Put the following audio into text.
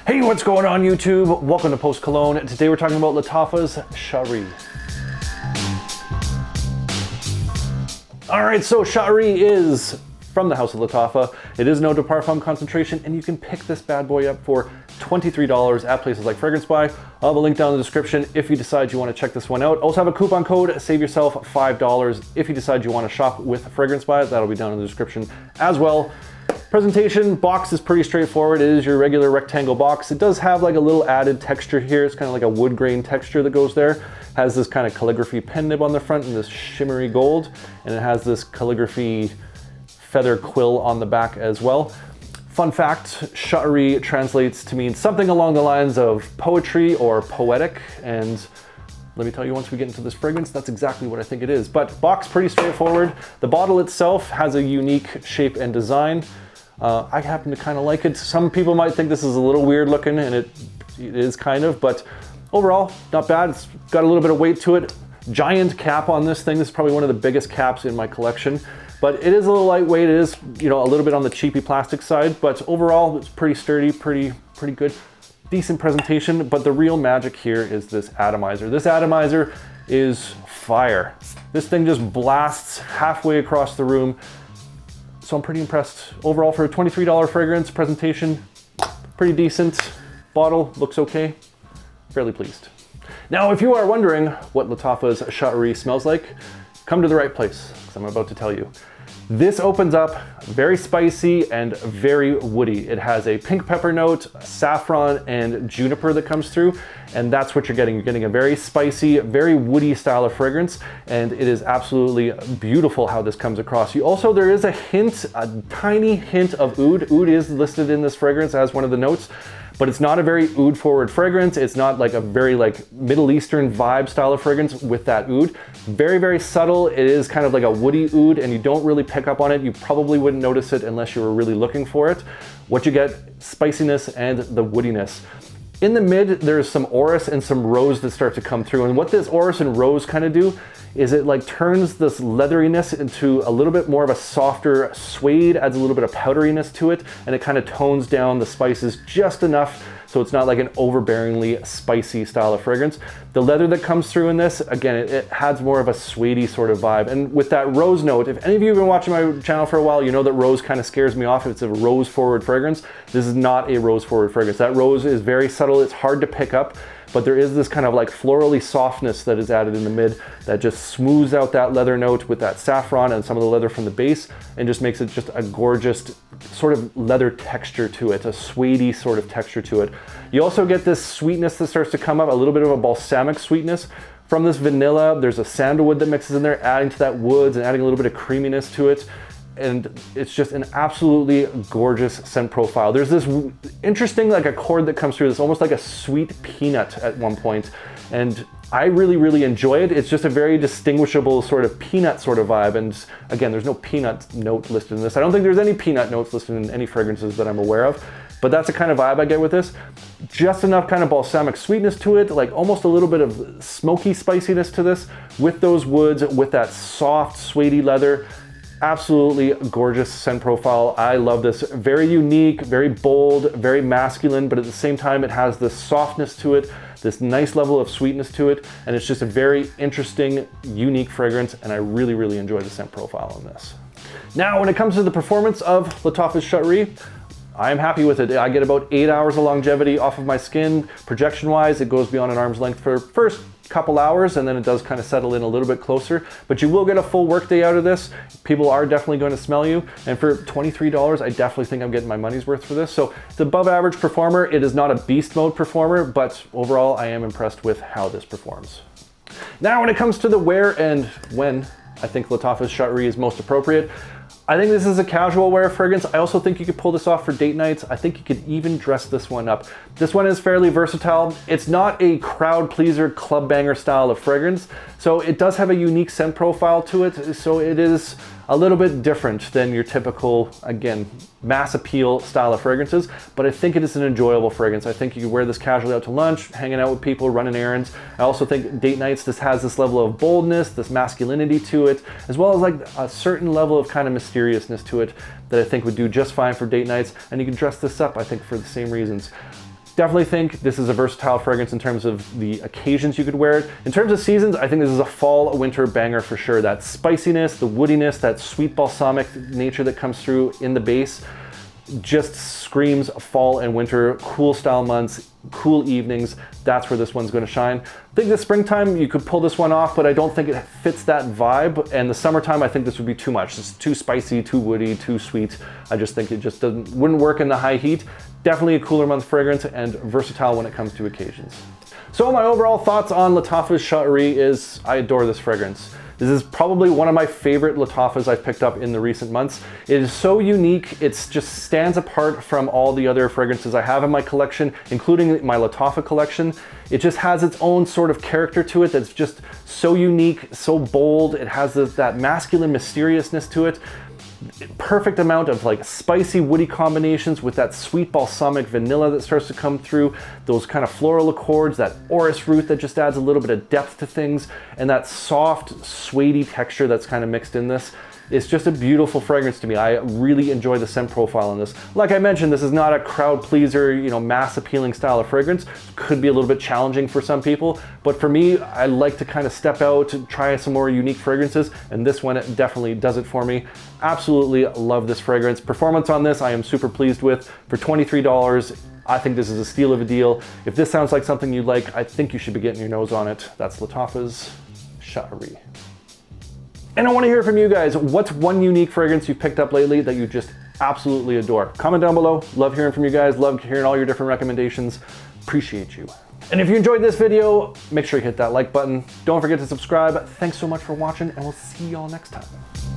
Hey, what's going on YouTube? Welcome to Post Cologne. Today we're talking about Lattafa's Sha'ari. All right, so Sha'ari is from the House of Lattafa. It is no de parfum concentration, and you can pick this bad boy up for $23 at places like Fragrance Buy. I'll have a link down in the description if you decide you want to check this one out. Also have a coupon code, save yourself $5 if you decide you want to shop with Fragrance Buy. That'll be down in the description as well. Presentation box is pretty straightforward. It is your regular rectangle box. It does have like a little added texture here. It's kind of like a wood grain texture that goes there. Has this kind of calligraphy pen nib on the front and this shimmery gold, and it has this calligraphy feather quill on the back as well. Fun fact, Sha'ari translates to mean something along the lines of poetry or poetic, and let me tell you, once we get into this fragrance, that's exactly what I think it is. But box, pretty straightforward. The bottle itself has a unique shape and design. I happen to kind of like it. Some people might think this is a little weird looking, and it is kind of, but overall, not bad. It's got a little bit of weight to it. Giant cap on this thing. This is probably one of the biggest caps in my collection, but it is a little lightweight. It is, you know, a little bit on the cheapy plastic side, but overall, it's pretty sturdy, pretty good. Decent presentation, but the real magic here is this atomizer. This atomizer is fire. This thing just blasts halfway across the room. So I'm pretty impressed. Overall, for a $23 fragrance, presentation, pretty decent. Bottle looks okay. Fairly pleased. Now, if you are wondering what Lattafa's Sha'ari smells like, come to the right place, because I'm about to tell you. This opens up very spicy and very woody. It has a pink pepper note, saffron, and juniper that comes through, and that's what you're getting. You're getting a very spicy, very woody style of fragrance, and it is absolutely beautiful how this comes across. There is a hint, a tiny hint of oud. Oud is listed in this fragrance as one of the notes, but it's not a very oud forward fragrance. It's not like a very like Middle Eastern vibe style of fragrance with that oud. Very, very subtle. It is kind of like a woody oud, and you don't really pick up on it. You probably wouldn't notice it unless you were really looking for it. What you get, spiciness and the woodiness. In the mid, there's some orris and some rose that start to come through. And what this orris and rose kind of do is it like turns this leatheriness into a little bit more of a softer suede, adds a little bit of powderiness to it, and it kind of tones down the spices just enough so it's not like an overbearingly spicy style of fragrance. The leather that comes through in this, again, it adds more of a suedey sort of vibe. And with that rose note, if any of you have been watching my channel for a while, you know that rose kind of scares me off if it's a rose forward fragrance. This is not a rose forward fragrance. That rose is very subtle, it's hard to pick up, but there is this kind of like florally softness that is added in the mid that just smooths out that leather note with that saffron and some of the leather from the base, and just makes it just a gorgeous sort of leather texture to it, a suedey sort of texture to it. You also get this sweetness that starts to come up, a little bit of a balsamic sweetness from this vanilla. There's a sandalwood that mixes in there, adding to that woods and adding a little bit of creaminess to it. And it's just an absolutely gorgeous scent profile. There's this interesting like accord that comes through. It's almost like a sweet peanut at one point, and I really, really enjoy it. It's just a very distinguishable sort of peanut sort of vibe. And again, there's no peanut note listed in this. I don't think there's any peanut notes listed in any fragrances that I'm aware of, but that's the kind of vibe I get with this. Just enough kind of balsamic sweetness to it, like almost a little bit of smoky spiciness to this with those woods, with that soft, suedey leather. Absolutely gorgeous scent profile. I love this. Very unique, very bold, very masculine, but at the same time it has this softness to it, this nice level of sweetness to it, and it's just a very interesting, unique fragrance, and I really, really enjoy the scent profile on this. Now, when it comes to the performance of Lattafa's Sha'ari, I am happy with it. I get about 8 hours of longevity off of my skin. Projection-wise, it goes beyond an arm's length for first couple hours, and then it does kind of settle in a little bit closer, but you will get a full workday out of this. People are definitely going to smell you, and for $23, I definitely think I'm getting my money's worth for this. So it's above average performer. It is not a beast mode performer, but overall I am impressed with how this performs. Now, when it comes to the where and when I think Lattafa's Sha'ari is most appropriate, I think this is a casual wear fragrance. I also think you could pull this off for date nights. I think you could even dress this one up. This one is fairly versatile. It's not a crowd pleaser, club banger style of fragrance. So it does have a unique scent profile to it. So it is a little bit different than your typical, again, mass appeal style of fragrances, but I think it is an enjoyable fragrance. I think you can wear this casually out to lunch, hanging out with people, running errands. I also think date nights, this has this level of boldness, this masculinity to it, as well as like a certain level of kind of mysteriousness to it that I think would do just fine for date nights. And you can dress this up, I think, for the same reasons. Definitely think this is a versatile fragrance in terms of the occasions you could wear it. In terms of seasons, I think this is a fall, winter banger for sure. That spiciness, the woodiness, that sweet balsamic nature that comes through in the base just screams fall and winter, cool style months, cool evenings. That's where this one's going to shine. I think the springtime, you could pull this one off, but I don't think it fits that vibe. And the summertime, I think this would be too much. It's too spicy, too woody, too sweet. I just think it just wouldn't work in the high heat. Definitely a cooler month fragrance and versatile when it comes to occasions. So my overall thoughts on Lattafa Sha'ari is I adore this fragrance. This is probably one of my favorite Lattafas I've picked up in the recent months. It is so unique, it just stands apart from all the other fragrances I have in my collection, including my Lattafa collection. It just has its own sort of character to it that's just so unique, so bold. It has that masculine mysteriousness to it. Perfect amount of like spicy woody combinations with that sweet balsamic vanilla that starts to come through, those kind of floral accords, that orris root that just adds a little bit of depth to things, and that soft suede texture that's kind of mixed in this. It's just a beautiful fragrance to me. I really enjoy the scent profile in this. Like I mentioned, this is not a crowd pleaser, mass appealing style of fragrance. Could be a little bit challenging for some people, but for me, I like to kind of step out, try some more unique fragrances, and this one definitely does it for me. Absolutely love this fragrance. Performance on this, I am super pleased with. For $23, I think this is a steal of a deal. If this sounds like something you like, I think you should be getting your nose on it. That's Lattafa's Sha'ari. And I want to hear from you guys. What's one unique fragrance you've picked up lately that you just absolutely adore? Comment down below. Love hearing from you guys. Love hearing all your different recommendations. Appreciate you. And if you enjoyed this video, make sure you hit that like button. Don't forget to subscribe. Thanks so much for watching, and we'll see y'all next time.